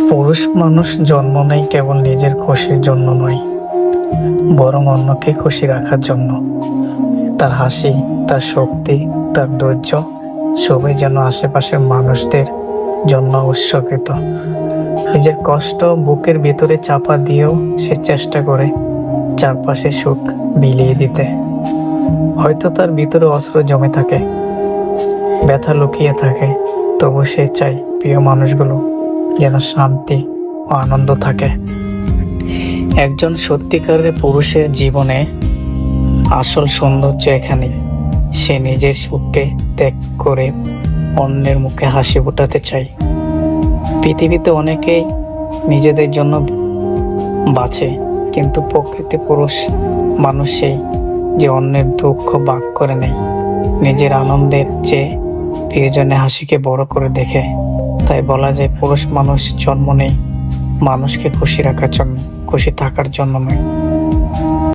পুরুষ মানুষ জন্ম নেয় কেবল নিজের খুশির জন্য নয়, বরং অন্যকে খুশি রাখার জন্য। তার হাসি, তার শক্তি, তার ধৈর্য সবই যেন আশেপাশের মানুষদের জন্য উৎসর্গিত। নিজের কষ্ট বুকের ভিতরে চাপা দিয়েও সে চেষ্টা করে চারপাশে সুখ বিলিয়ে দিতে। হয়তো তার ভিতরে অস্ত্র জমে থাকে, ব্যথা লুকিয়ে থাকে, তবু সে চায় প্রিয় মানুষগুলো যেন শান্তি ও আনন্দ থাকে। একজন সত্যিকারের পুরুষের জীবনে আসল সৌন্দর্য এখানেই, সে নিজের সুখকে ত্যাগ করে অন্যের মুখে হাসি ফোটাতে চায়। পৃথিবীতে অনেকেই নিজেদের জন্য বাঁচে, কিন্তু প্রকৃতি পুরুষ মানুষ সেই যে অন্যের দুঃখ ভাগ করে নেয়, নিজের আনন্দের চেয়ে প্রিয়জনের হাসিকে বড় করে দেখে। তাই বলা যায়, পুরুষ মানুষ জন্ম নেই মানুষকে খুশি রাখার জন্য, খুশি থাকার জন্য নয়।